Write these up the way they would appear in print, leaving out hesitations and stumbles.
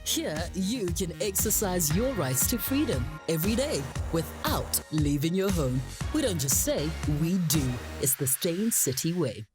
Here, you can exercise your rights to freedom every day without leaving your home. We don't just say, we do. It's the Stain City way.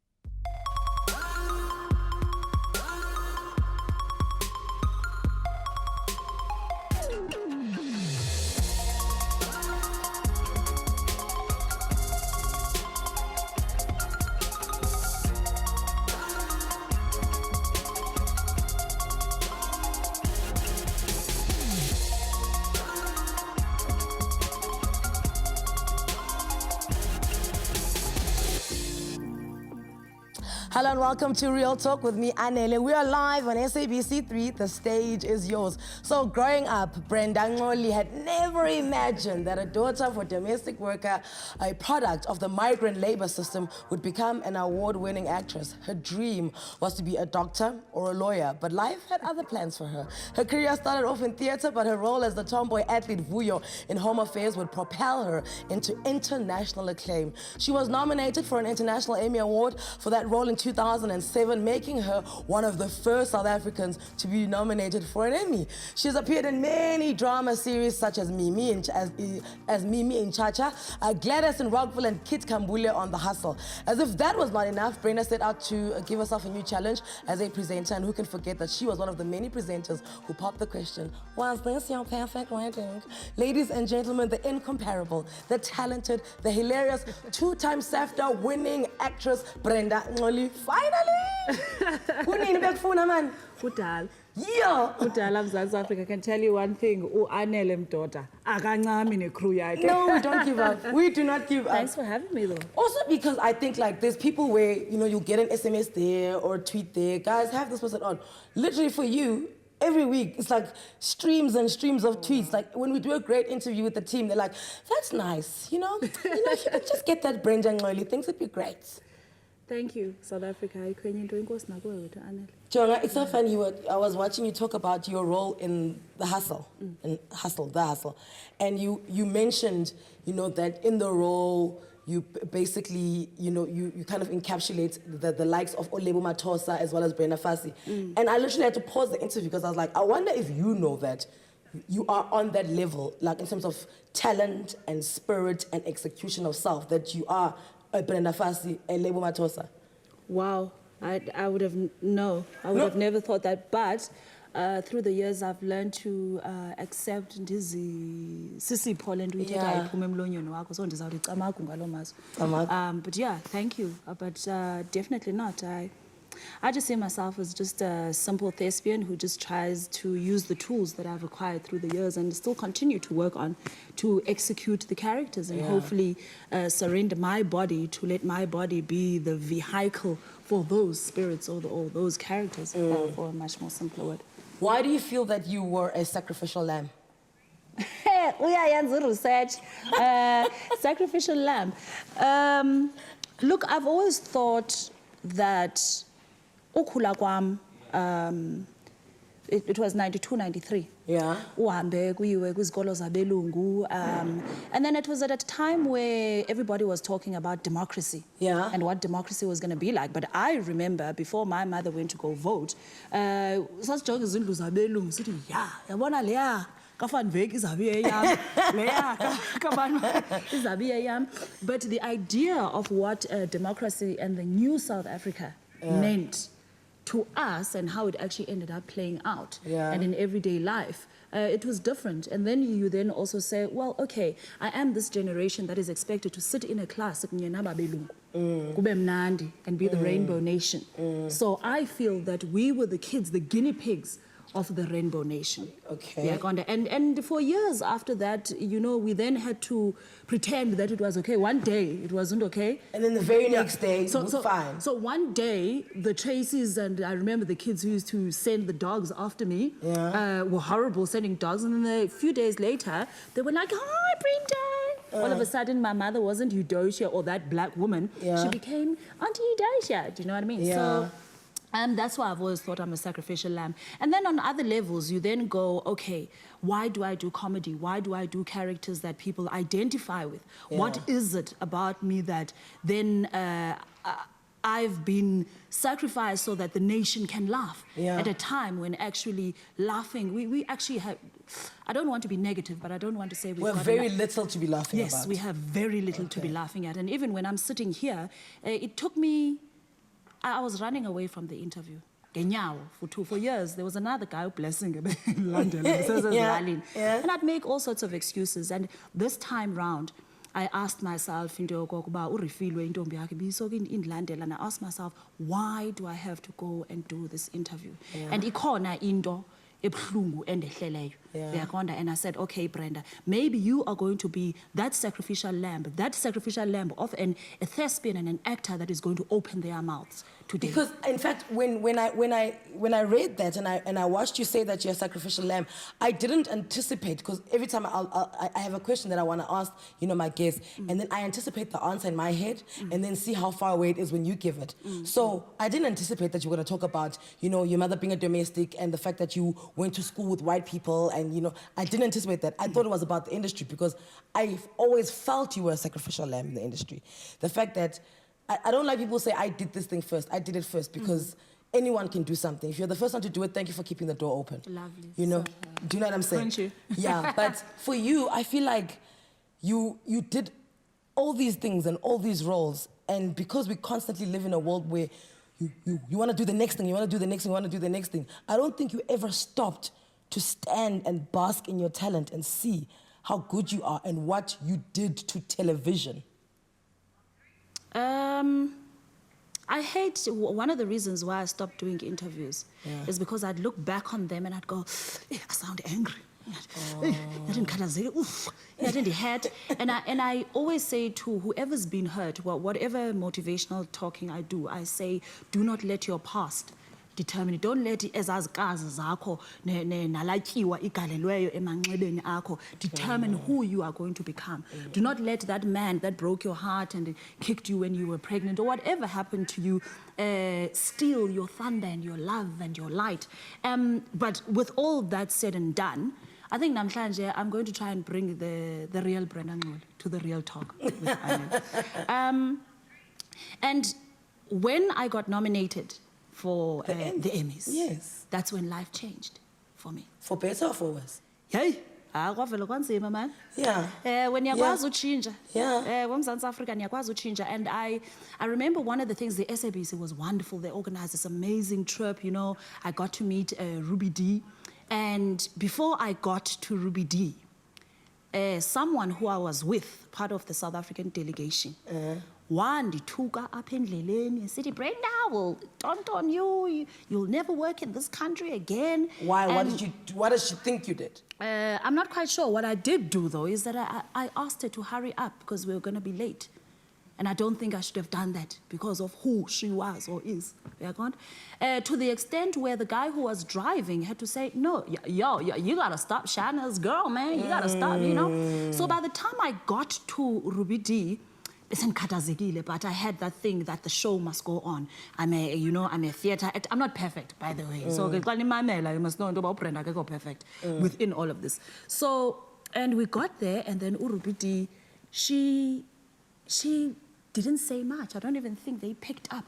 Hello and welcome to Real Talk with me, Anele. We are live on SABC 3. The stage is yours. So growing up, Brenda Ngxoli had never imagined that a daughter of a domestic worker, a product of the migrant labor system, would become an award-winning actress. Her dream was to be a doctor or a lawyer, but life had other plans for her. Her career started off in theater, but her role as the tomboy athlete Vuyo in Home Affairs would propel her into international acclaim. She was nominated for an International Emmy Award for that role in 2007, making her one of the first South Africans to be nominated for an Emmy. She has appeared in many drama series such as Mimi in Chacha, Gladys in Rockville, and Kit Kambule on The Hustle. As if that was not enough, Brenda set out to give herself a new challenge as a presenter, and who can forget that she was one of the many presenters who popped the question, was this your perfect wedding? Ladies and gentlemen, the incomparable, the talented, the hilarious, two-time SAFTA winning actress, Brenda Ngxoli. Finally! Kunini bekufuna man? Kudala. Yeah! Kudala Mzansi Africa. I can tell you one thing. Anele Mdoda. Akancami necrew yakhe. No, we don't give up. We do not give up. Thanks for having me though. Also because I think like there's people where, you know, you get an SMS there or a tweet there. Guys, have this person on. Literally for you, every week, it's like streams and streams of tweets. Like when we do a great interview with the team, they're like, that's nice, you know? If you could just get that Brenda Ngxoli, things would be great. Thank you, South Africa. Jonga, it's so funny. I was watching you talk about your role in The Hustle, The Hustle. And you mentioned, you know, that in the role, you basically, you know, you kind of encapsulate the likes of Olebo Matosa as well as Brenda Fassie. And I literally had to pause the interview because I was like, I wonder if you know that you are on that level, like in terms of talent and spirit and execution of self, that you are Brenda Fassie and Olebo Matosa. Wow, I would have never thought that, but through the years I've learned to accept Sisi Poland but yeah, thank you, but definitely not. I just see myself as just a simple thespian who just tries to use the tools that I've acquired through the years and still continue to work on to execute the characters and hopefully surrender my body to let my body be the vehicle for those spirits or those characters, for a much more simpler word. Why do you feel that you were a sacrificial lamb? We are research. Sacrificial lamb. Look, I've always thought that it was 92, 93. Yeah. And then it was at a time where everybody was talking about democracy. Yeah. And what democracy was going to be like. But I remember before my mother went to go vote, such joke is but the idea of what democracy and the new South Africa meant to us and how it actually ended up playing out and in everyday life, it was different. And then you then also say, well, okay, I am this generation that is expected to sit in a class and be the Rainbow Nation. So I feel that we were the kids, the guinea pigs of the Rainbow Nation. Okay. And for years after that, you know, we then had to pretend that it was okay. One day, it wasn't okay. And then the very next day, it was fine. So one day, the Tracy's, and I remember the kids who used to send the dogs after me, were horrible sending dogs. And then a few days later, they were like, hi, Brenda. All of a sudden, my mother wasn't Eudocia or that black woman. She became Auntie Eudocia. Do you know what I mean? So, that's why I've always thought I'm a sacrificial lamb. And then on other levels, you then go, okay, why do I do comedy? Why do I do characters that people identify with? What is it about me that then I've been sacrificed so that the nation can laugh Yeah. at a time when actually laughing, we actually have, I don't want to be negative, but I don't want to say We're very little to be laughing about. Yes, we have very little to be laughing at. And even when I'm sitting here, it took me, I was running away from the interview. For years, there was another guy, blessing in London, and I'd make all sorts of excuses. And this time round, I asked myself, and I asked myself, why do I have to go and do this interview? And ikona into ebuhlungu endehleleyo. And I said, okay, Brenda, maybe you are going to be that sacrificial lamb of a thespian and an actor that is going to open their mouths today. Because in fact, when I read that and I watched you say that you're a sacrificial lamb, I didn't anticipate, because every time I have a question that I want to ask, my guest, and then I anticipate the answer in my head, and then see how far away it is when you give it. So I didn't anticipate that you were going to talk about, your mother being a domestic and the fact that you went to school with white people, and I didn't anticipate that. I thought it was about the industry, because I've always felt you were a sacrificial lamb in the industry. The fact that I don't like people say, I did this thing first. I did it first, because anyone can do something. If you're the first one to do it, thank you for keeping the door open. Lovely. Do you know what I'm saying? Thank you. Yeah, but for you, I feel like you did all these things and all these roles, and because we constantly live in a world where you want to do the next thing, you want to do the next thing, you want to do the next thing, I don't think you ever stopped to stand and bask in your talent and see how good you are and what you did to television. I hate, one of the reasons why I stopped doing interviews is because I'd look back on them and I'd go, I sound angry. I didn't hurt. And I always say to whoever's been hurt, whatever motivational talking I do, I say, do not let your past determine it. Don't let ezazi zakho nalatyiwa igalelweyo emanxebeni akho determine who you are going to become. Do not let that man that broke your heart and kicked you when you were pregnant or whatever happened to you steal your thunder and your love and your light. But with all that said and done, I think namhlanje I'm going to try and bring the real Brenda Ngxoli to the real talk with Anele. And when I got nominated for the Emmys. Yes. That's when life changed for me. For better or for worse? Hey, kwavela kwanzima man. Yeah. When niyakwazi uchinja. Yeah. Womzantsi Afrika niyakwazi uchinja. And I remember one of the things, the SABC was wonderful. They organized this amazing trip, I got to meet Ruby D. And before I got to Ruby D, someone who I was with, part of the South African delegation, wandithuka apha endleleni and said, Brenda, well, don't on you. You'll never work in this country again. Why? What does she think you did? I'm not quite sure. What I did do, though, is that I asked her to hurry up because we were going to be late. And I don't think I should have done that because of who she was or is. To the extent where the guy who was driving had to say, no, yo, you got to stop shining this girl, man. You got to stop, So by the time I got to Ruby D, but I had that thing that the show must go on. I'm a theater actor. I'm not perfect, by the way. So you must know about Brenda, I go perfect within all of this. So, and we got there, and then Urubiti, she didn't say much. I don't even think they picked up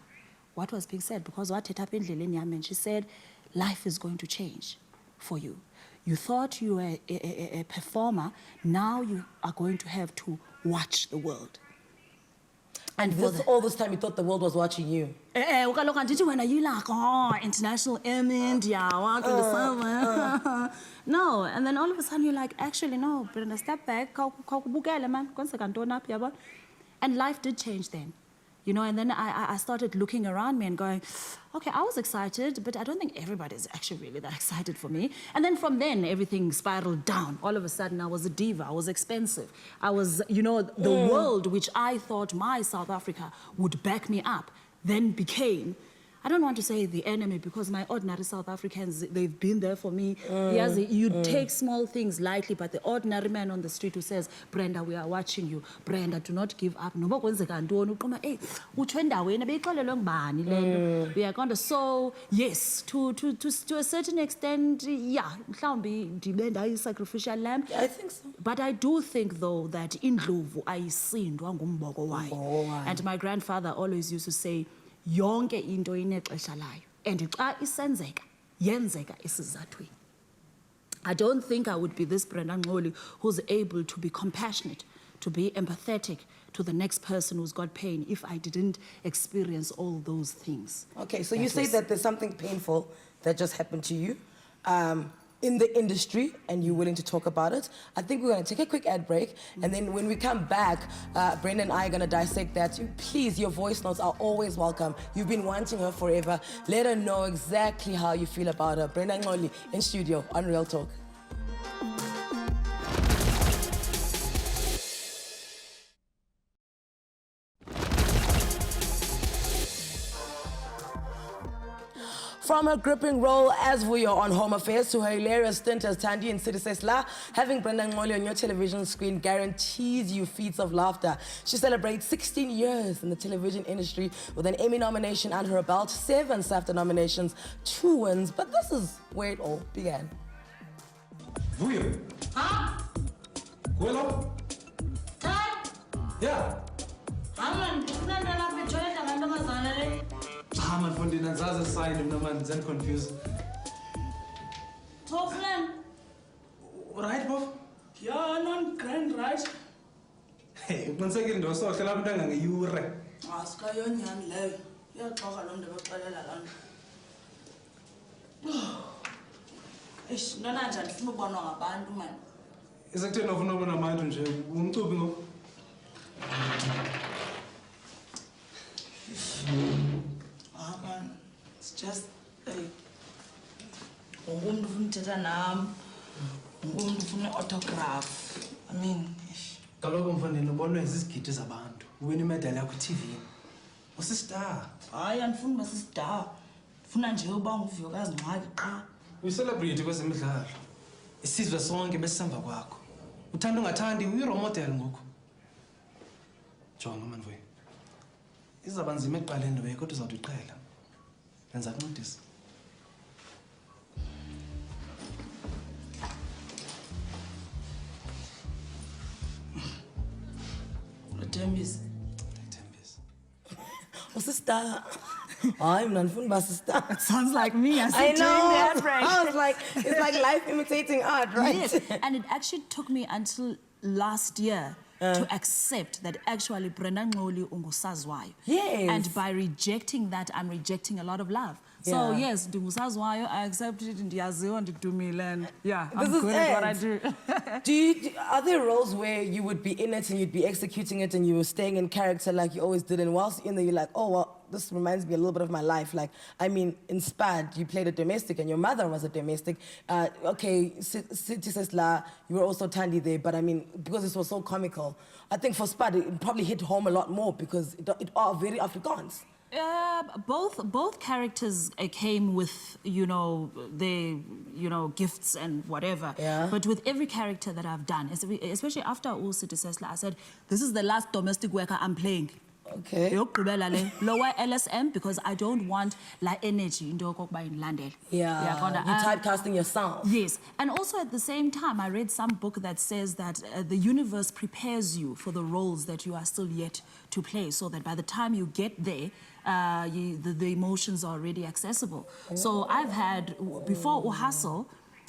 what was being said, because what happened, and she said, life is going to change for you. You thought you were a performer, now you are going to have to watch the world. And all this time you thought the world was watching you? When you like, International Emmy, no, and then all of a sudden you're like, actually, no, Brenda, step back, and life did change then. And then I started looking around me and going, okay, I was excited, but I don't think everybody's actually really that excited for me. And then from then, everything spiraled down. All of a sudden, I was a diva. I was expensive. I was, the world which I thought my South Africa would back me up, then became, I don't want to say the enemy, because my ordinary South Africans, they've been there for me. Yes, you take small things lightly, but the ordinary man on the street who says, Brenda, we are watching you. Brenda, do not give up. We are going to, so yes, to a certain extent, yeah, sacrificial lamb. I think so. But I do think, though, that in Ndlovu, I sinned. And my grandfather always used to say, yonke into inexesha layo. And xa isenzeka, yenzeka isizathweni. I don't think I would be this Brenda Ngxoli who's able to be compassionate, to be empathetic to the next person who's got pain if I didn't experience all those things. Okay, so you say that there's something painful that just happened to you in the industry, and you're willing to talk about it. I think we're going to take a quick ad break, and then when we come back, Brenda and I are going to dissect that. Please, your voice notes are always welcome. You've been wanting her forever. Let her know exactly how you feel about her. Brenda Ngxoli in studio on Real Talk. From her gripping role as Vuyo on Home Affairs to her hilarious stint as Thandi in City Sesla, having Brenda Ngxoli on your television screen guarantees you feats of laughter. She celebrates 16 years in the television industry with an Emmy nomination under her belt, 7 SAFTA nominations, 2 wins, but this is where it all began. Vuyo. Huh? Hello? Dad? Yeah. I'm Man von denen saß es sein und man sind confused. Toflan? Right, Bob? Yeah, non grand, right? Hey, man sagt ihnen, du hast doch klar mit einer Jure. Ask your young love. You're talking on the Balan. Ish, no, I just move on a band, man. Is it enough no one a mind and she won't to Man, it's just like autograph. I mean, kaloku mfondini ubonwe zizigidi zabantu uwina imedali yakho TV usistar hayi andifuni uba sistar ndifuna nje uba nguvuyokazi ngxaki qha uyicelebrity kwezemidlalo isizwe sonke besisemva kwakho uthanda ungathandi uyi-role model ngoku jonga mani Vuyo izaba nzima ekuqaleni we kodwa uzawuthi uqhela yenza kuncedisa Thembisa. What's a star? I'm not fun about star. Sounds like me. I know. I was like, it's like life imitating art, right? Yes, and it actually took me until last year to accept that actually Brenda Ngxoli ungusazwayo. Yes. And by rejecting that, I'm rejecting a lot of love. So yes, ndingusazwayo, I accept it, ndiyaziwa ndidumile, and yeah, I'm good at what I do. Are there roles where you would be in it and you'd be executing it and you were staying in character like you always did, and whilst in there you're like, oh, well, this reminds me a little bit of my life. Like, I mean, in Spad, you played a domestic and your mother was a domestic. Okay, City Sesla, you were also Thandi there, but I mean, because this was so comical, I think for Spad, it probably hit home a lot more because it are very Afrikaans. Both characters came with, their, gifts and whatever. Yeah. But with every character that I've done, especially after City Sesla, I said, this is the last domestic worker I'm playing. Okay. Lower LSM because I don't want energy in London. Yeah. You're typecasting yourself. Yes. And also at the same time, I read some book that says that the universe prepares you for the roles that you are still yet to play, so that by the time you get there, the emotions are already accessible. So I've had, before Uhastle,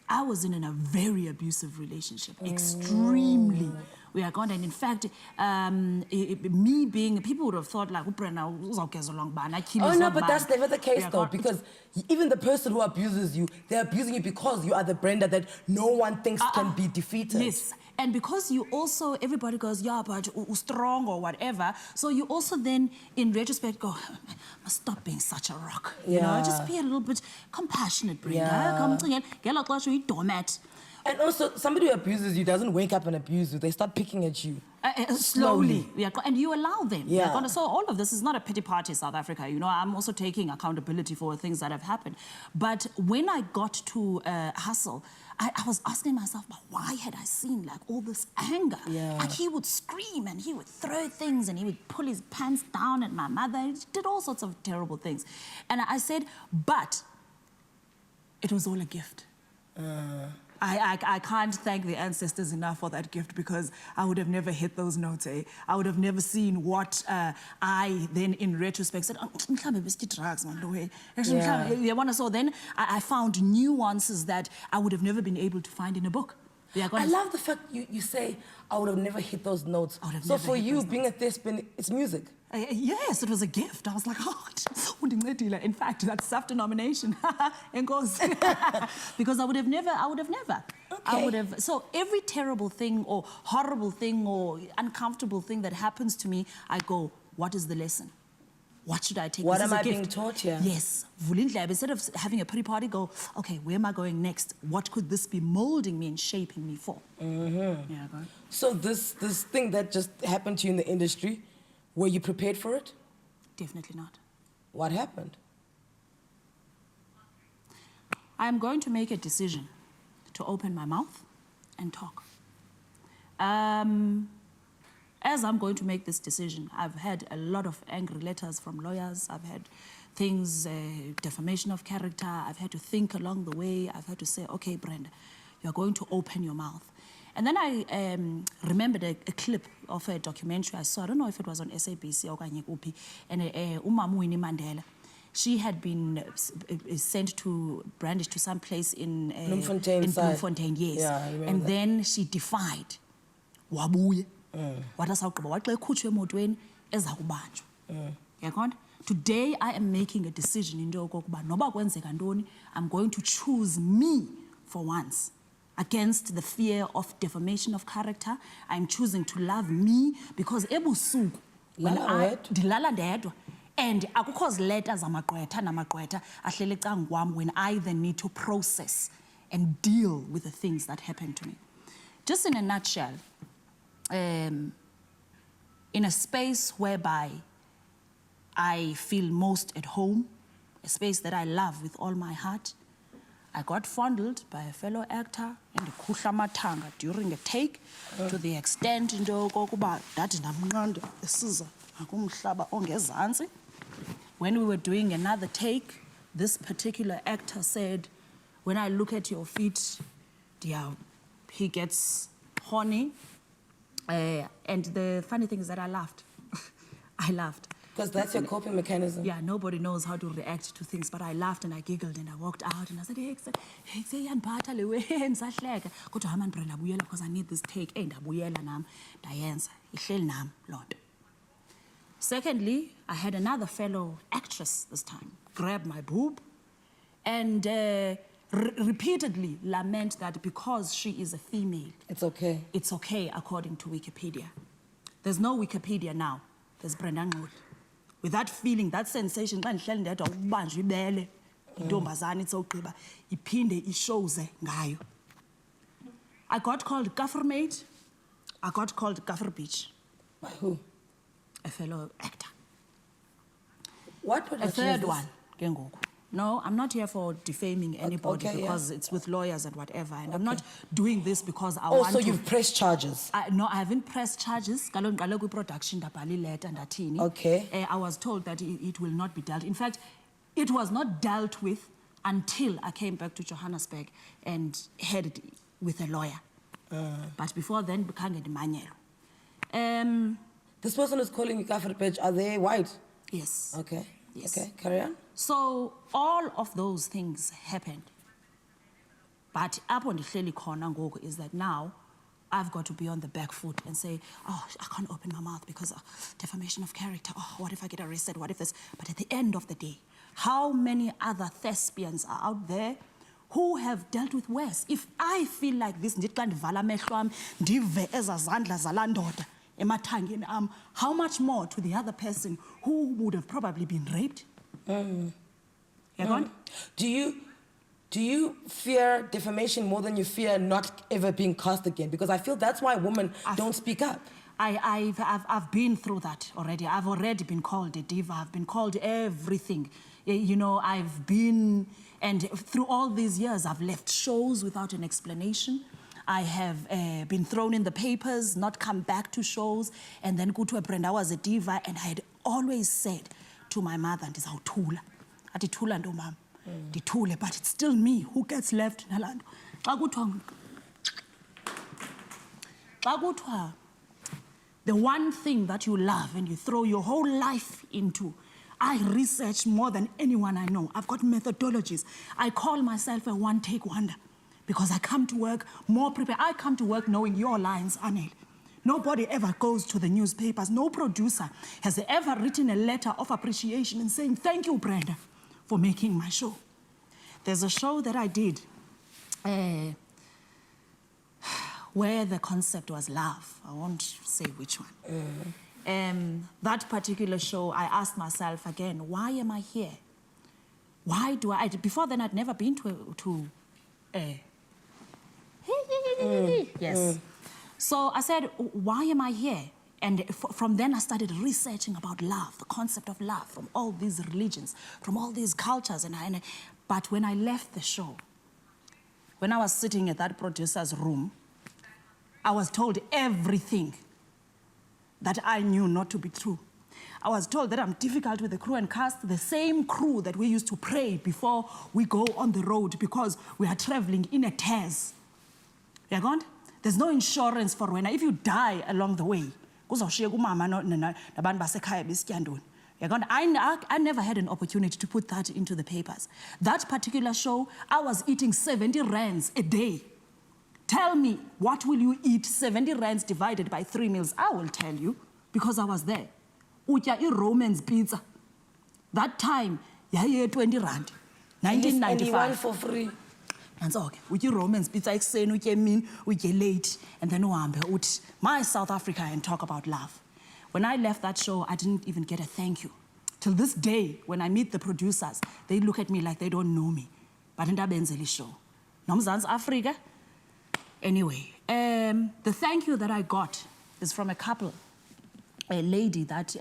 I was in a very abusive relationship, extremely. We are gone, and in fact, me being, people would have thought like, oh no, but that's never the case though, because even the person who abuses you, they're abusing you because you are the Brenda that no one thinks can be defeated. Yes, and because you also, everybody goes, yeah, but strong or whatever, so you also then, in retrospect, go, must stop being such a rock. You know, just be a little bit compassionate, Brenda. And also, somebody who abuses you doesn't wake up and abuse you. They start picking at you. Slowly. And you allow them. Yeah. So all of this is not a pity party, South Africa. I'm also taking accountability for things that have happened. But when I got to Hustle, I was asking myself, but why had I seen like all this anger? Yeah. Like he would scream and he would throw things and he would pull his pants down at my mother. He did all sorts of terrible things. And I said, but it was all a gift. I can't thank the ancestors enough for that gift, because I would have never hit those notes, eh? I would have never seen what I then, in retrospect, said, mhlambe drugs, man, the way. So then I found nuances that I would have never been able to find in a book. I love the fact you say, I would have never hit those notes. So for you, being a thespian, it's music. Yes, it was a gift. I was like, in fact, that's SAFTA nomination. Because I would have never. Okay. So every terrible thing or horrible thing or uncomfortable thing that happens to me, I go, what is the lesson? What should I take? What am I being taught here? Yes. Instead of having a pretty party, go, okay, where am I going next? What could this be molding me and shaping me for? Mm-hmm. Yeah, go on. So this thing that just happened to you in the industry, were you prepared for it? Definitely not. What happened? I'm going to make a decision to open my mouth and talk. As I'm going to make this decision, I've had a lot of angry letters from lawyers. I've had things, defamation of character. I've had to think along the way. I've had to say, okay, Brenda, you're going to open your mouth. And then I remembered a clip of a documentary I saw. I don't know if it was on SABC or Upi, and Umamu Winnie Mandela. She had been sent to Brandish to some place in Bloemfontein, yes. Yeah, I remember and that. then she defied. Wabuye. Today I am making a decision I'm going to choose me for once. Against the fear of defamation of character, I'm choosing to love me, because ebusuku when dilala ndedwa, and akukho letters amagqwetha namagqwetha ahlele cangwam when I then need to process and deal with the things that happen to me. Just in a nutshell, in a space whereby I feel most at home, a space that I love with all my heart, I got fondled by a fellow actor in the Kuhlamatanga during a take, to the extent when we were doing another take, this particular actor said, when I look at your feet, he gets horny. And the funny thing is that I laughed. I laughed. Because that's your coping mechanism. Yeah, nobody knows how to react to things, but I laughed and I giggled and I walked out and I said, because I need this take. Secondly, I had another fellow actress this time grab my boob and repeatedly lament that because she is a female, it's okay. It's okay according to Wikipedia. There's no Wikipedia now. There's Brenda Ngxoli. With that feeling, that sensation, I got called Gaffer Mate. I got called Gaffer Beach. By who? A fellow actor. What production? A third one, Gengoku. No, I'm not here for defaming anybody, because it's with lawyers and whatever. And I'm not doing this because I want to... Oh, so you've pressed charges? No, I haven't pressed charges. Production. Okay. I was told that it will not be dealt. In fact, it was not dealt with until I came back to Johannesburg and had it with a lawyer. But before then, this person who's calling you Kafir Page, are they white? Yes. Okay. Yes. Okay, carry on. So all of those things happened. But upon the Hleli Khona ngoku is that now I've got to be on the back foot and say, oh, I can't open my mouth because defamation of character. Oh, what if I get arrested? What if this? But at the end of the day, how many other thespians are out there who have dealt with worse? If I feel like this, how much more to the other person who would have probably been raped? Do you fear defamation more than you fear not ever being cast again? Because I feel that's why women don't speak up. I've been through that already. I've already been called a diva. I've been called everything. You know, I've been, and through all these years, I've left shows without an explanation. I have been thrown in the papers, not come back to shows, and then go to a brand. I was a diva, and I had always said to my mother, but it's still me who gets left. the one thing that you love and you throw your whole life into. I research more than anyone I know. I've got methodologies. I call myself a one-take wonder because I come to work more prepared. I come to work knowing your lines, Anele. Nobody ever goes to the newspapers. No producer has ever written a letter of appreciation and saying, thank you, Brenda, for making my show. There's a show that I did where the concept was love. I won't say which one. That particular show, I asked myself again, why am I here? Why do I... Before then, I'd never been Yes. So I said, why am I here? And from then, I started researching about love, the concept of love, from all these religions, from all these cultures. But when I left the show, when I was sitting at that producer's room, I was told everything that I knew not to be true. I was told that I'm difficult with the crew and cast, the same crew that we used to pray before we go on the road because we are traveling in a tears. There's no insurance for when if you die along the way. I never had an opportunity to put that into the papers. That particular show, I was eating 70 rands a day. Tell me, what will you eat 70 rands divided by 3 meals? I will tell you, because I was there. Uja Roman's pizza. That time, 20 rand. 1995. And you went for free. And so, uja Roman's pizza, uja mean, uja late. And then my South Africa and talk about love. When I left that show, I didn't even get a thank you. Till this day, when I meet the producers, they look at me like they don't know me. But in that Benzeli show. Nomzans Africa. Anyway, the thank you that I got is from a couple, a lady that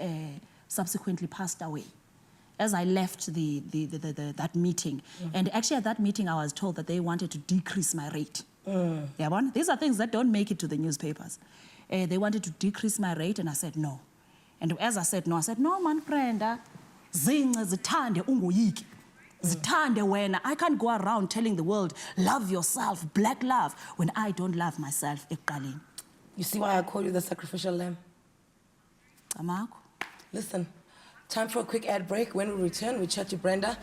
subsequently passed away as I left that meeting. And actually at that meeting, I was told that they wanted to decrease my rate. These are things that don't make it to the newspapers. They wanted to decrease my rate, and I said no. And as I said no, man, Brenda, zithande ungoyiki. I can't go around telling the world, love yourself, black love, when I don't love myself. You see why I call you the sacrificial lamb? Listen, time for a quick ad break. When we return, we chat to Brenda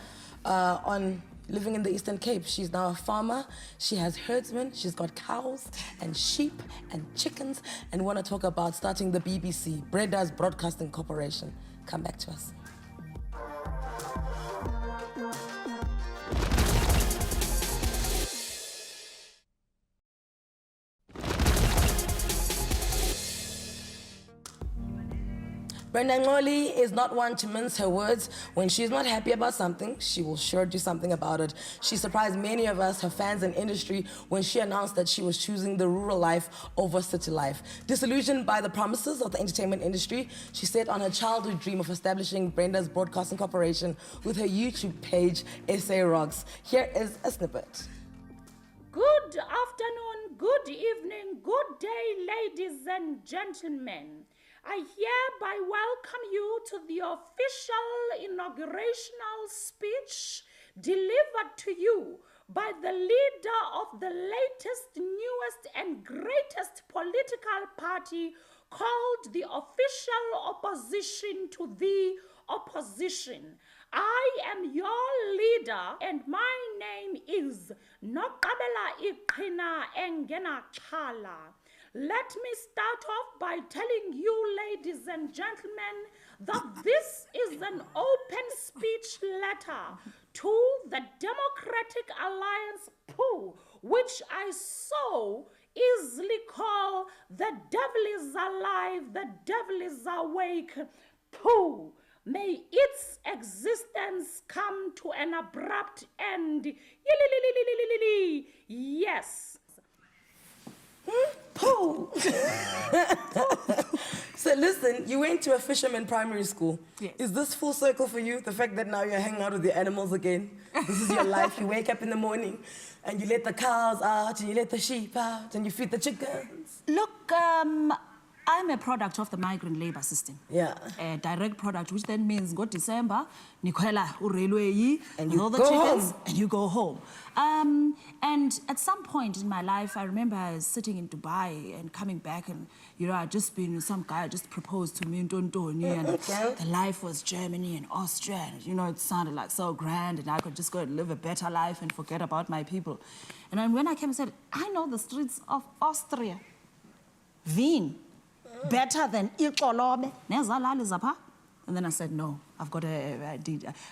on living in the Eastern Cape. She's now a farmer. She has herdsmen. She's got cows and sheep and chickens, and want to talk about starting the BBC, Brenda's Broadcasting Corporation. Come back to us. Brenda Ngxoli is not one to mince her words. When she's not happy about something, she will sure do something about it. She surprised many of us, her fans and industry, when she announced that she was choosing the rural life over city life. Disillusioned by the promises of the entertainment industry, she set on her childhood dream of establishing Brenda's Broadcasting Corporation with her YouTube page, SA Rocks. Here is a snippet. Good afternoon, good evening, good day, ladies and gentlemen. I hereby welcome you to the official inaugurational speech delivered to you by the leader of the latest, newest, and greatest political party called the official opposition to the opposition. I am your leader, and my name is Noqabela Iqhina Engena Chala. Let me start off by telling you, ladies and gentlemen, that this is an open speech letter to the Democratic Alliance, POO, which I so easily call the devil is alive, the devil is awake, POO. May its existence come to an abrupt end. Yes. Pooh. So listen, you went to a fisherman primary school. Yes. Is this full circle for you? The fact that now you're hanging out with the animals again? This is your life. You wake up in the morning and you let the cows out and you let the sheep out and you feed the chickens. Look, I'm a product of the migrant labor system. Yeah. A direct product, which then means go December, Nicola, railway, And you all the go chickens, home. and you go home. And at some point in my life, I remember I was sitting in Dubai and coming back, and I'd just been, some guy just proposed to me in Tontoni, and the life was Germany and Austria, and it sounded like so grand, and I could just go and live a better life and forget about my people. And then when I came and said, I know the streets of Austria, Wien, better than Ikolobe, nezalali zapha. And then I said, no, I've got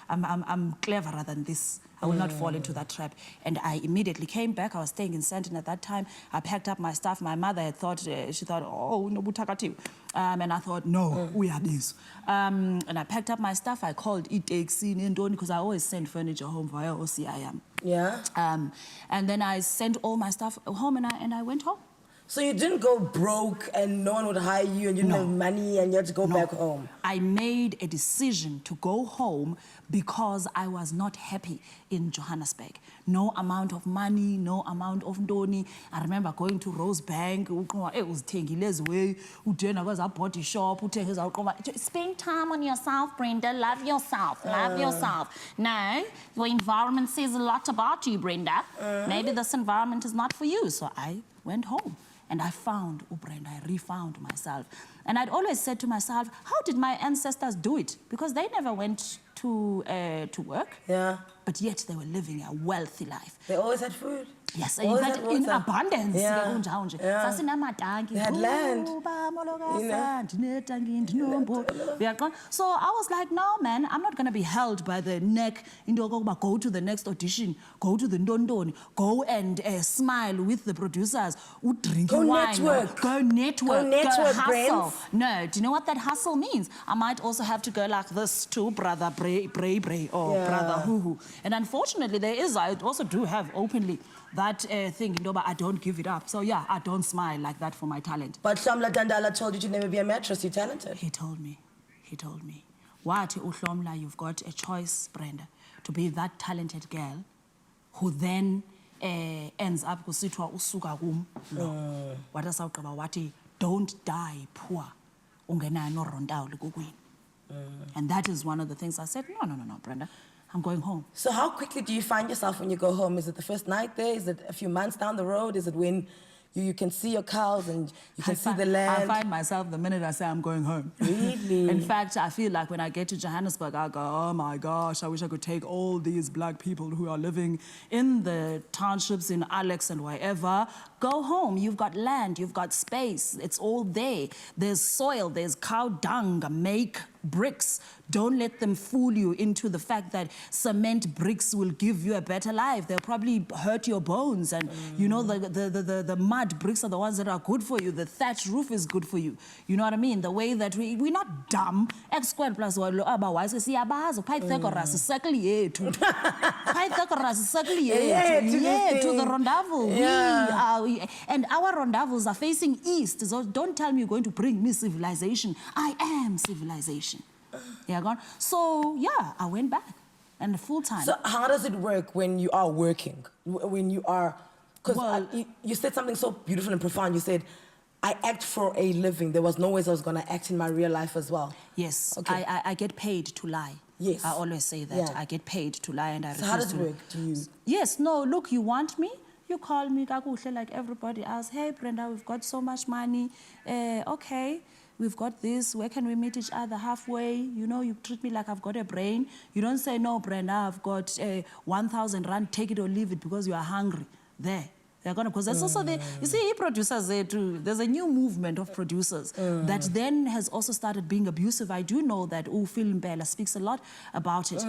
I'm cleverer than this. I will not fall into that trap. And I immediately came back. I was staying in Sandton at that time. I packed up my stuff. My mother had thought, she thought, oh, no butakati. And I thought, no, we are this. And I packed up my stuff. I called e-taxi in Indoni because I always send furniture home via OCIM. Yeah. And then I sent all my stuff home, and I went home. So you didn't go broke and no one would hire you and you didn't have money and you had to go back home? I made a decision to go home because I was not happy in Johannesburg. No amount of money, no amount of ndoni. I remember going to Rosebank, it was Tengile's way, I was a body shop, spend time on yourself, Brenda, love yourself, love yourself. No, your environment says a lot about you, Brenda. Maybe this environment is not for you. So I went home. And I found Brenda, I refound myself. And I'd always said to myself, how did my ancestors do it? Because they never went to work. Yeah. But yet they were living a wealthy life. They always had food. Yes, in fact, in abundance. Yeah. Yeah. They had land. So I was like, no, man, I'm not going to be held by the neck. Go to the next audition. Go to the Ndondoni. Go and smile with the producers. Drink Go wine. network. Go network. Go network, hustle. friends. No, do you know what that hustle means? I might also have to go like this to brother Bray, or brother Hoo. And unfortunately, I also do have openly that thing, but I don't give it up. So yeah, I don't smile like that for my talent. But Shamla Dandala told you to never be a mattress, you're talented. He told me. Wathi uhlomla, you've got a choice, Brenda, to be that talented girl who then ends up kusithwa usuka kum. No. What asa uqaba wathi, don't die poor. Ungenayo no rondawo kukwini. And that is one of the things I said, no, Brenda. I'm going home. So how quickly do you find yourself when you go home? Is it the first night there? Is it a few months down the road? Is it when you can see your cows and you can see the land? I find myself the minute I say I'm going home. Really? In fact, I feel like when I get to Johannesburg, I go, oh my gosh, I wish I could take all these black people who are living in the townships in Alex and wherever. Go home. You've got land. You've got space. It's all there. There's soil. There's cow dung. Make bricks. Don't let them fool you into the fact that cement bricks will give you a better life. They'll probably hurt your bones. And the mud bricks are the ones that are good for you. The thatch roof is good for you. You know what I mean? The way that we're not dumb. X squared plus otherwise we see Pythagoras circle Pythagoras circle to the rondavel. Yeah. And our rondavels are facing east. So don't tell me you're going to bring me civilization. I am civilization. Yeah, so yeah, I went back and full time. So how does it work when you are working? When you are, because you said something so beautiful and profound. You said, I act for a living. There was no ways I was going to act in my real life as well. Yes, okay. I get paid to lie. Yes. I always say that. Yeah. I get paid to lie and I refuse to. So how does it work? Do you? Yes, no, look, you want me? You call me like everybody else. Hey, Brenda, we've got so much money. Okay, we've got this. Where can we meet each other halfway? You treat me like I've got a brain. You don't say, no, Brenda, I've got 1,000 rand, take it or leave it because you are hungry. There. They're gonna, because that's also the, you see, producers there too. There's a new movement of producers that then has also started being abusive. I do know that Phil Mbela speaks a lot about it.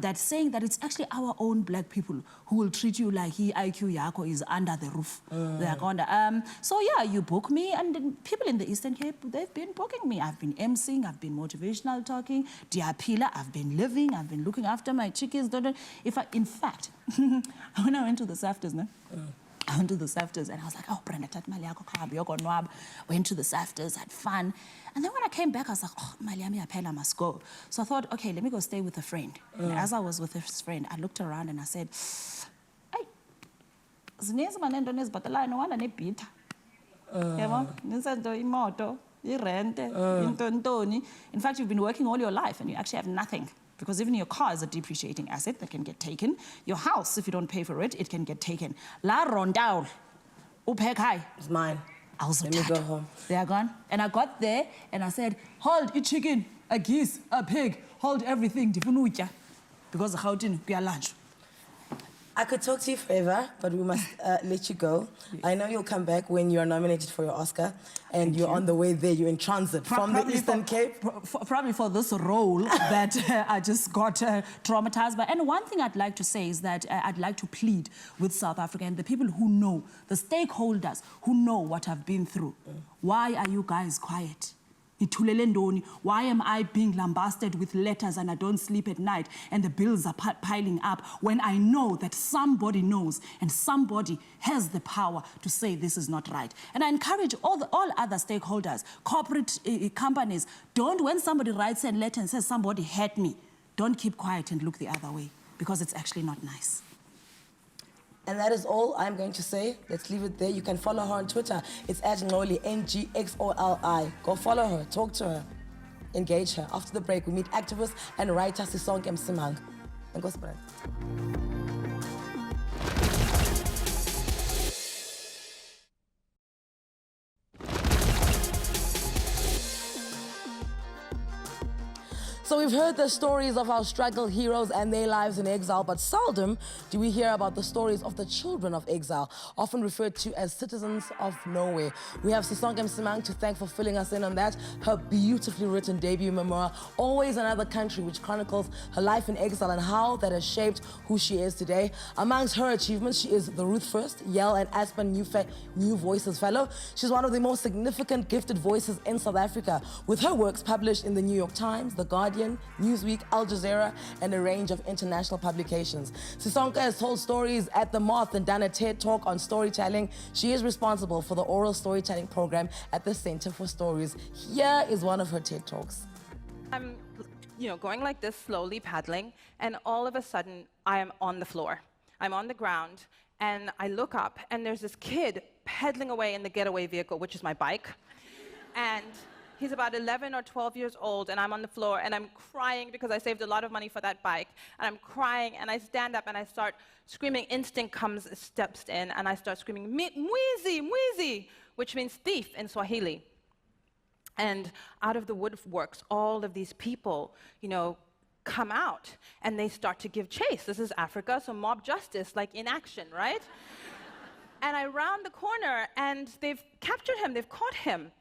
That's saying that it's actually our own black people who will treat you like IQ Yako is under the roof. They're gonna, so yeah, you book me, and then people in the Eastern Cape, they've been booking me. I've been emceeing, I've been motivational talking, Diapila, I've been living, I've been looking after my chickens. In fact, when I went to the SAFTAs, I went to the SAFTAs and I was like, oh, Brenda, went to the SAFTAs, had fun. And then when I came back, I was like, oh, I must go. So I thought, okay, let me go stay with a friend. And as I was with this friend, I looked around and I said, hey, rent, in fact, you've been working all your life and you actually have nothing. Because even your car is a depreciating asset that can get taken. Your house, if you don't pay for it, it can get taken. La rondao, upekai. It's mine. Let me go home. They are gone. And I got there and I said, hold a chicken, a geese, a pig, hold everything. Because the house we are lunch. I could talk to you forever, but we must let you go. Yes. I know you'll come back when you're nominated for your Oscar, and you're on the way there. You're in transit from the Eastern Cape. Probably for this role that I just got traumatized by. And one thing I'd like to say is that I'd like to plead with South Africa and the people who know, the stakeholders who know what I've been through. Why are you guys quiet? Why am I being lambasted with letters and I don't sleep at night and the bills are piling up when I know that somebody knows and somebody has the power to say this is not right? And I encourage all other stakeholders, corporate companies, when somebody writes a letter and says somebody hurt me, don't keep quiet and look the other way, because it's actually not nice. And that is all I'm going to say. Let's leave it there. You can follow her on Twitter. It's @Ngxoli, Ngxoli. Go follow her, talk to her, engage her. After the break, we meet activist and writer Sisonke Msimang. And go spread. So we've heard the stories of our struggle heroes and their lives in exile, but seldom do we hear about the stories of the children of exile, often referred to as citizens of nowhere. We have Sisonke Msimang to thank for filling us in on that. Her beautifully written debut memoir, Always Another Country, which chronicles her life in exile and how that has shaped who she is today. Amongst her achievements, she is the Ruth First, Yale and Aspen New Voices Fellow. She's one of the most significant gifted voices in South Africa, with her works published in the New York Times, The Guardian, Newsweek, Al Jazeera, and a range of international publications. Sisonke has told stories at the Moth and done a TED Talk on storytelling. She is responsible for the oral storytelling program at the Center for Stories. Here is one of her TED Talks. I'm, going like this, slowly paddling, and all of a sudden, I am on the floor. I'm on the ground, and I look up, and there's this kid pedaling away in the getaway vehicle, which is my bike. And he's about 11 or 12 years old, and I'm on the floor, and I'm crying because I saved a lot of money for that bike. And I'm crying, and I stand up, and I start screaming. Instinct steps in, and I start screaming, mwizi, mwizi, which means thief in Swahili. And out of the woodworks, all of these people, come out, and they start to give chase. This is Africa, so mob justice, like in action, right? And I round the corner, and they've captured him, they've caught him.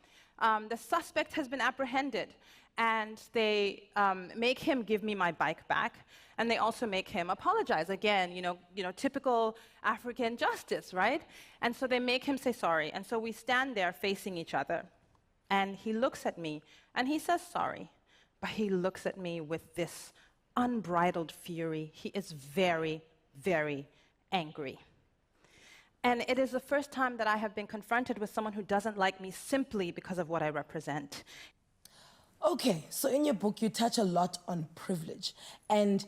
The suspect has been apprehended, and they make him give me my bike back, and they also make him apologize. Again, typical African justice, right? And so they make him say sorry, and so we stand there facing each other, and he looks at me, and he says sorry, but he looks at me with this unbridled fury. He is very, very angry. And it is the first time that I have been confronted with someone who doesn't like me simply because of what I represent. Okay, so in your book, you touch a lot on privilege. And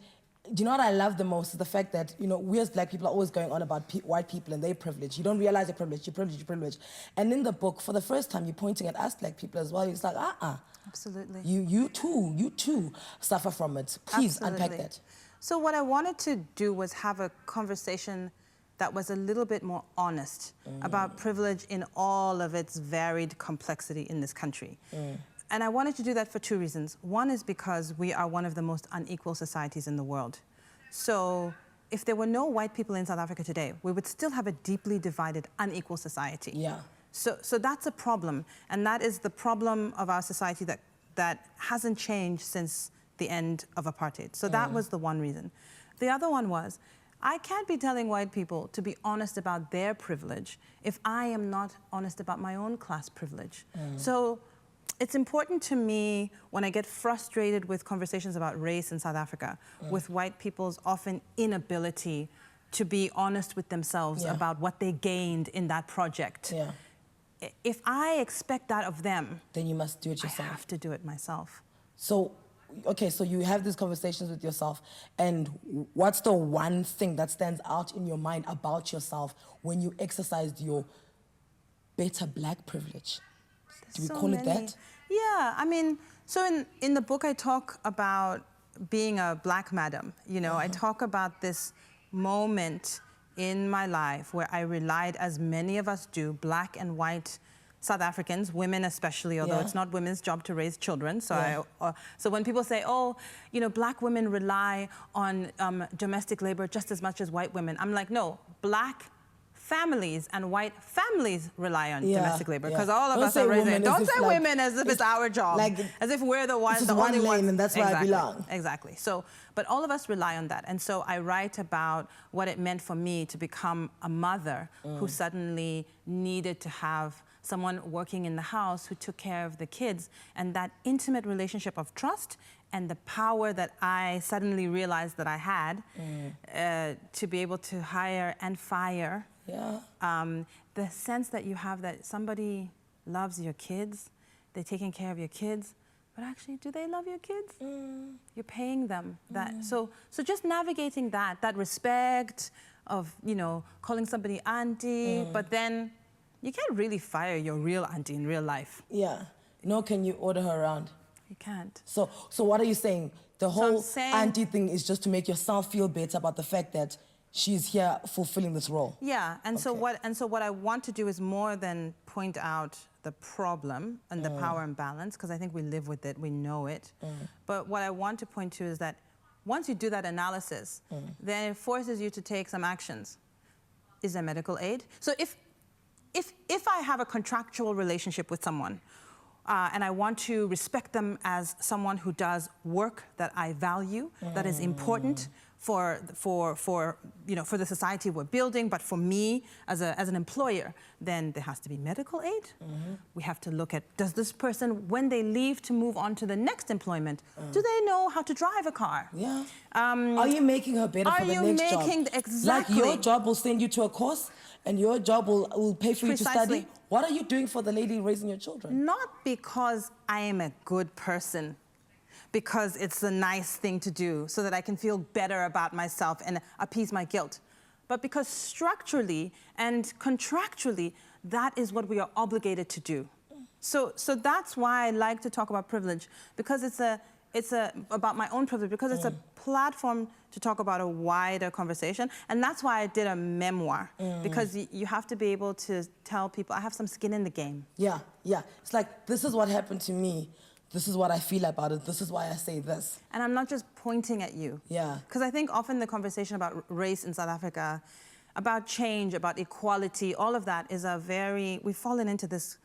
do you know what I love the most is the fact that, we as Black people are always going on about white people and their privilege. You don't realize your privilege, your privilege, your privilege. And in the book, for the first time, you're pointing at us Black people as well. It's like, Absolutely. You too suffer from it. Please unpack that. So what I wanted to do was have a conversation that was a little bit more honest about privilege in all of its varied complexity in this country. And I wanted to do that for two reasons. One is because we are one of the most unequal societies in the world. So if there were no white people in South Africa today, we would still have a deeply divided, unequal society. Yeah. So that's a problem, and that is the problem of our society that hasn't changed since the end of apartheid. So that was the one reason. The other one was, I can't be telling white people to be honest about their privilege if I am not honest about my own class privilege. So it's important to me when I get frustrated with conversations about race in South Africa, with white people's often inability to be honest with themselves about what they gained in that project. If I expect that of them, then you must do it yourself. I have to do it myself. So, okay, so you have these conversations with yourself, and what's the one thing that stands out in your mind about yourself when you exercised your better Black privilege? Do we call it that? Yeah, I mean, so in the book I talk about being a black madam. You know, I talk about this moment in my life where I relied, as many of us do, black and white South Africans, women especially, although it's not women's job to raise children. So, so when people say, oh, you know, black women rely on domestic labor just as much as white women, I'm like, no, black families and white families rely on domestic labor, because all of us are raising. Don't say women as if it's our job, like, as if we're the ones, the only ones, and that's where I belong. Exactly. So, but all of us rely on that, and so I write about what it meant for me to become a mother who suddenly needed to have someone working in the house who took care of the kids, and that intimate relationship of trust and the power that I suddenly realized that I had to be able to hire and fire. The sense that you have that somebody loves your kids, they're taking care of your kids, but actually, do they love your kids? You're paying them that. So just navigating that respect of, you know, calling somebody auntie, but then you can't really fire your real auntie in real life. Yeah. Nor can you order her around. You can't. So what are you saying? The whole auntie thing is just to make yourself feel better about the fact that she's here fulfilling this role. Yeah, and so what I want to do is more than point out the problem and the power imbalance, because I think we live with it, we know it. But what I want to point to is that once you do that analysis, then it forces you to take some actions. Is there medical aid? So if I have a contractual relationship with someone, and I want to respect them as someone who does work that I value, that is important for you know, for the society we're building, but for me as an employer, then there has to be medical aid. We have to look at, does this person, when they leave to move on to the next employment, do they know how to drive a car? Yeah. Are you making her better for the next job? Exactly. Like your job will send you to a course, and your job will pay for you to study. What are you doing for the lady raising your children? Not because I am a good person, because it's a nice thing to do so that I can feel better about myself and appease my guilt, but because structurally and contractually, that is what we are obligated to do. So that's why I like to talk about privilege, because it's about my own privilege, because it's a platform to talk about a wider conversation. And that's why I did a memoir, because you have to be able to tell people, I have some skin in the game. Yeah, yeah. It's like, this is what happened to me. This is what I feel about it. This is why I say this. And I'm not just pointing at you. Yeah. Because I think often the conversation about race in South Africa, about change, about equality, all of that is we've fallen into this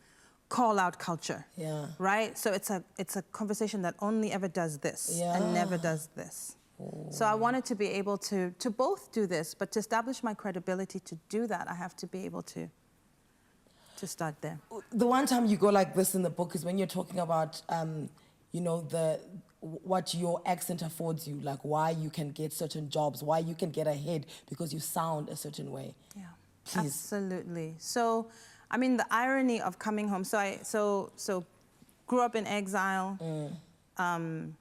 call-out culture. Yeah. Right? So it's a conversation that only ever does this and never does this. So I wanted to be able to both do this, but to establish my credibility to do that, I have to be able to start there. The one time you go like this in the book is when you're talking about, you know, what your accent affords you, like why you can get certain jobs, why you can get ahead because you sound a certain way. Yeah, please. Absolutely. So, I mean, the irony of coming home. So I grew up in exile, and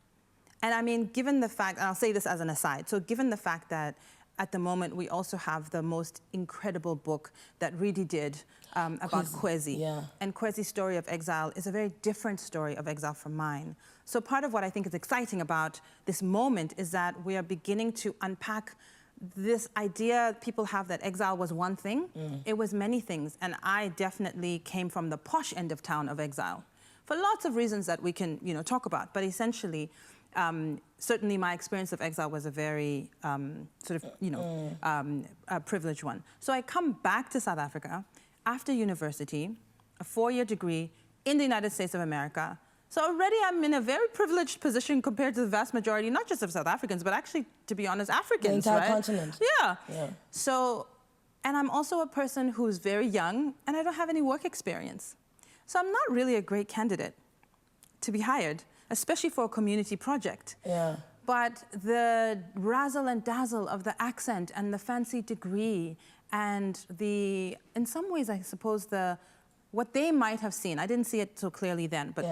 I mean, given the fact, and I'll say this as an aside. So, given the fact that at the moment we also have the most incredible book that Ridi did about Kwezi. And Kwezi's story of exile is a very different story of exile from mine. So part of what I think is exciting about this moment is that we are beginning to unpack this idea people have that exile was one thing. It was many things. And I definitely came from the posh end of town of exile for lots of reasons that we can, you know, talk about. But essentially, certainly my experience of exile was a very sort of, you know, a privileged one. So I come back to South Africa after university, a 4-year degree in the United States of America. So already I'm in a very privileged position compared to the vast majority, not just of South Africans, but actually, to be honest, Africans, the entire continent. Yeah. So, and I'm also a person who's very young, and I don't have any work experience. So I'm not really a great candidate to be hired, especially for a community project. Yeah. But the razzle and dazzle of the accent and the fancy degree and in some ways, I suppose, what they might have seen, I didn't see it so clearly then, but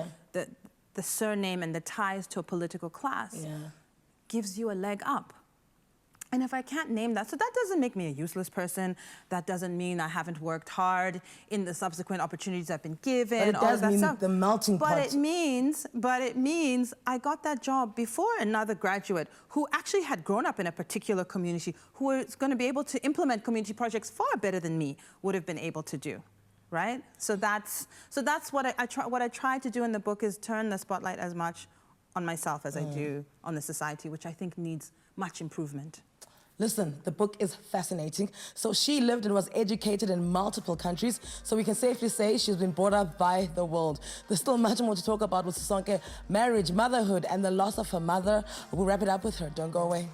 the surname and the ties to a political class gives you a leg up. And if I can't name that, so that doesn't make me a useless person. That doesn't mean I haven't worked hard in the subsequent opportunities I've been given. But it does mean the melting pot. But it means I got that job before another graduate who actually had grown up in a particular community, who was going to be able to implement community projects far better than me would have been able to do, right? So that's what I try to do in the book, is turn the spotlight as much on myself as I do on the society, which I think needs much improvement. Listen, the book is fascinating. So she lived and was educated in multiple countries, so we can safely say she's been brought up by the world. There's still much more to talk about with Sisonke: marriage, motherhood, and the loss of her mother. We'll wrap it up with her. Don't go away.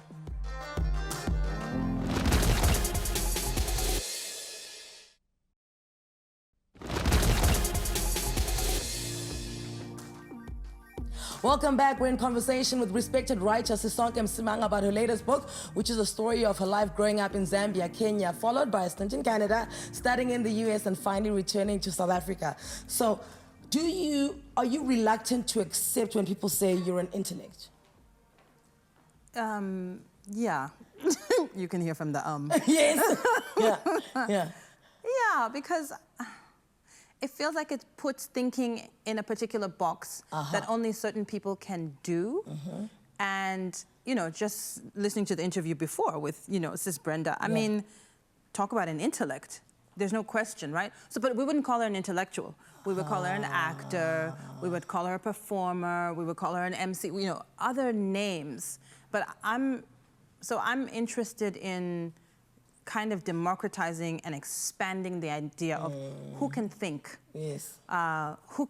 Welcome back. We're in conversation with respected writer Sisonke Msimang about her latest book, which is a story of her life growing up in Zambia, Kenya, followed by a stint in Canada, studying in the US, and finally returning to South Africa. So, are you reluctant to accept when people say you're an intellect? Yeah. You can hear from the Yes. Yeah. Yeah, because it feels like it puts thinking in a particular box that only certain people can do. And, you know, just listening to the interview before with, you know, Sis Brenda, I mean, talk about an intellect. There's no question, right? So, but we wouldn't call her an intellectual. We would call her an actor. We would call her a performer. We would call her an MC, you know, other names. But I'm interested in kind of democratizing and expanding the idea of who can think, who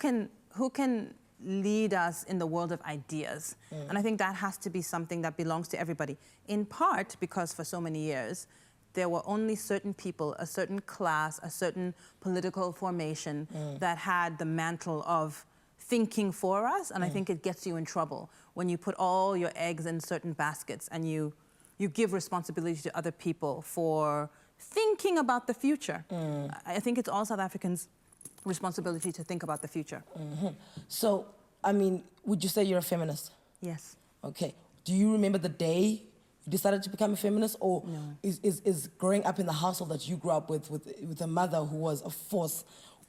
can lead us in the world of ideas. And I think that has to be something that belongs to everybody, in part because for so many years there were only certain people, a certain class, a certain political formation that had the mantle of thinking for us. And I think it gets you in trouble when you put all your eggs in certain baskets and you give responsibility to other people for thinking about the future. I think it's all South Africans' responsibility to think about the future. So, I mean, would you say you're a feminist? Yes. Okay. Do you remember the day you decided to become a feminist? Or is growing up in the household that you grew up with a mother who was a force,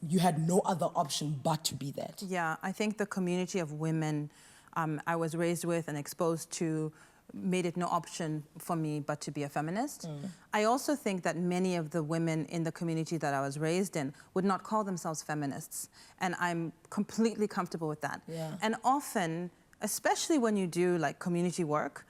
you had no other option but to be that? Yeah, I think the community of women I was raised with and exposed to made it no option for me but to be a feminist. I also think that many of the women in the community that I was raised in would not call themselves feminists, and I'm completely comfortable with that. And often, especially when you do like community work,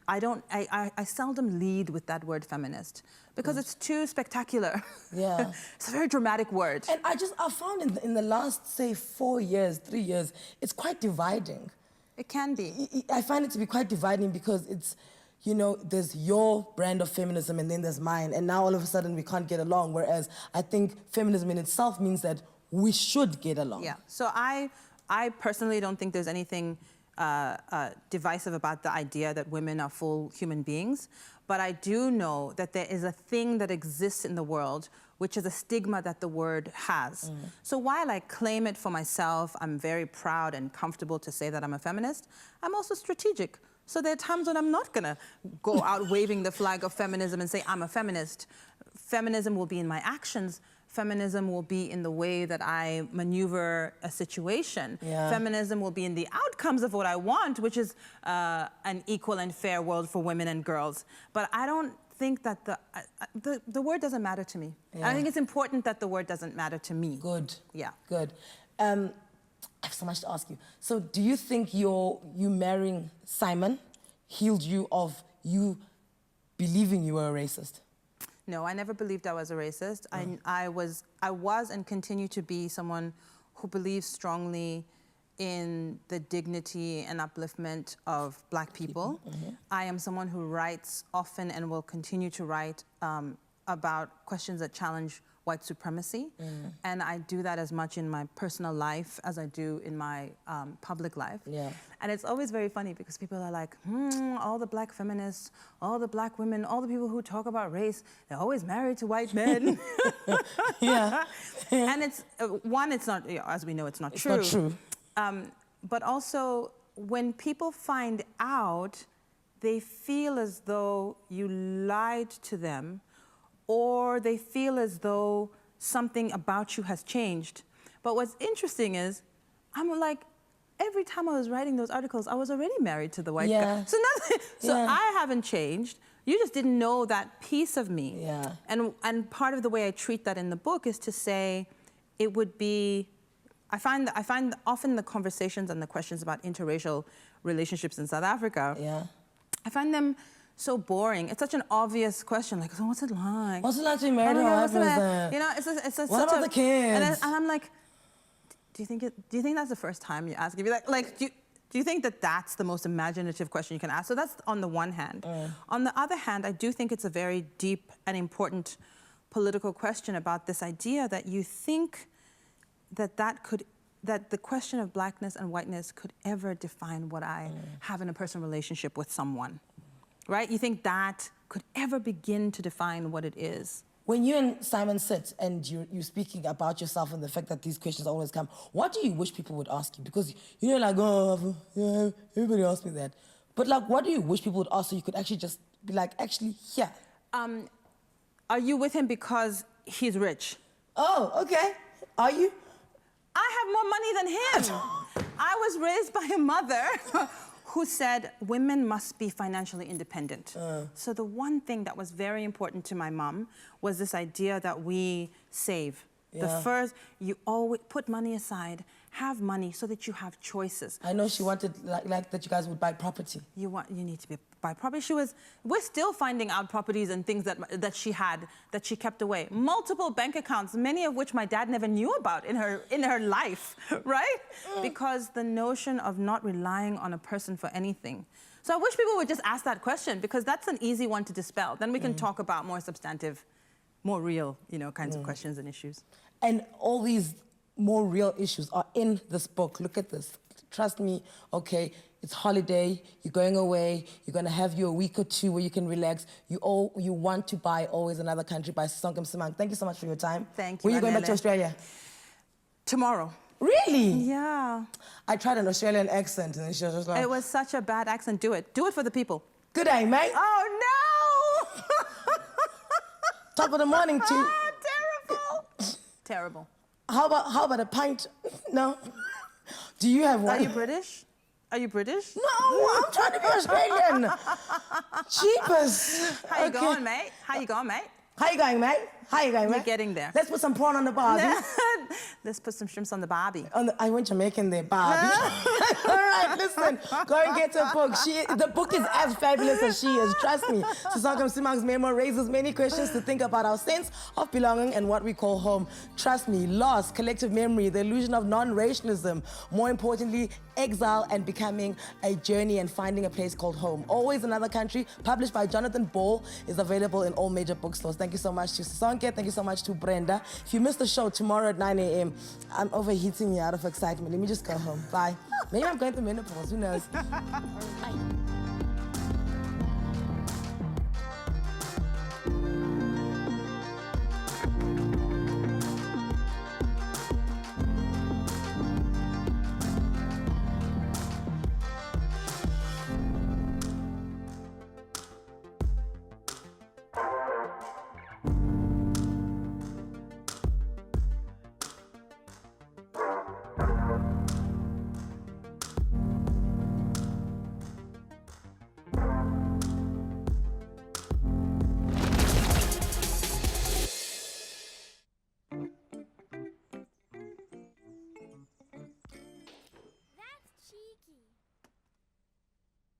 I seldom lead with that word feminist because it's too spectacular. It's a very dramatic word. And I found in the last, say, 4 years, 3 years, it's quite dividing. It can be. I find it to be quite dividing because it's, you know, there's your brand of feminism and then there's mine, and now all of a sudden we can't get along, whereas I think feminism in itself means that we should get along. Yeah, so I personally don't think there's anything divisive about the idea that women are full human beings, but I do know that there is a thing that exists in the world which is a stigma that the word has. So while I claim it for myself, I'm very proud and comfortable to say that I'm a feminist, I'm also strategic. So there are times when I'm not gonna go out waving the flag of feminism and say I'm a feminist. Feminism will be in my actions. Feminism will be in the way that I maneuver a situation. Feminism will be in the outcomes of what I want, which is an equal and fair world for women and girls. But I don't think that the word doesn't matter to me. I think it's important that the word doesn't matter to me. Good. Yeah. Good. I have so much to ask you. So do you think you marrying Simon healed you of you believing you were a racist? No, I never believed I was a racist. I was and continue to be someone who believes strongly in the dignity and upliftment of Black people. I am someone who writes often and will continue to write about questions that challenge white supremacy. And I do that as much in my personal life as I do in my public life. And it's always very funny because people are like, all the Black feminists, all the Black women, all the people who talk about race, they're always married to white men. And it's, one, it's not, as we know, it's not true. It's not true. But also, when people find out they feel as though you lied to them, or they feel as though something about you has changed. But what's interesting is, I'm like, every time I was writing those articles, I was already married to the white guy. So nothing, I haven't changed. You just didn't know that piece of me. Yeah. And part of the way I treat that in the book is to say, it would be, I find often the conversations and the questions about interracial relationships in South Africa, I find them so boring. It's such an obvious question, like, so what's it like? What's it like to be married? You know, it's what about the kids? And I'm like, do you think that's the first time you ask? If you're like, do you think that that's the most imaginative question you can ask? So that's on the one hand. On the other hand, I do think it's a very deep and important political question about this idea that you think that the question of blackness and whiteness could ever define what I have in a personal relationship with someone, right? You think that could ever begin to define what it is. When you and Simon sit and you're speaking about yourself and the fact that these questions always come, what do you wish people would ask you? Because you're like, oh, yeah, everybody asks me that. But like, what do you wish people would ask so you could actually just be like, actually, yeah. Are you with him because he's rich? Oh, okay. Are you? I have more money than him. I was raised by a mother who said women must be financially independent. So the one thing that was very important to my mom was this idea that we save. The first, you always put money aside, have money so that you have choices. I know she wanted like that you guys would buy property. You need to buy property. We're still finding out properties and things that she had, that she kept away. Multiple bank accounts, many of which my dad never knew about in her life, right? Because the notion of not relying on a person for anything. So I wish people would just ask that question, because that's an easy one to dispel. Then we can talk about more substantive, more real, kinds of questions and issues. And all these more real issues are in this book. Look at this. Trust me, okay, it's holiday, you're going away, you're gonna have a week or two where you can relax. You want to buy Always Another Country by Sisonke Msimang. Thank you so much for your time. Thank you, When are you going back to Australia? Tomorrow. Really? Yeah. I tried an Australian accent and she was just like... It was such a bad accent. Do it. Do it for the people. Good day, mate. Oh, no! Top of the morning to... Terrible. Terrible. How about a pint? No. Do you have one? Are you British? Are you British? No, I'm trying to be Australian. Cheapest. How you going, mate? How you going, mate? How you going, mate? How you going, mate? You're getting there. Let's put some prawn on the barbie. Let's put some shrimps on the barbie. I went Jamaican there, Barbie. All right, listen, go and get her book. The book is as fabulous as she is, trust me. Sisonke Msimang's memoir raises many questions to think about our sense of belonging and what we call home. Trust me, loss, collective memory, the illusion of non-racialism, more importantly, exile and becoming a journey and finding a place called home. Always Another Country, published by Jonathan Ball, is available in all major bookstores. Thank you so much to Sisonke. Thank you so much to Brenda. If you missed the show tomorrow at 9 a.m., I'm overheating you out of excitement. Let me just go home. Bye. Maybe I'm going through menopause. Who knows? Bye.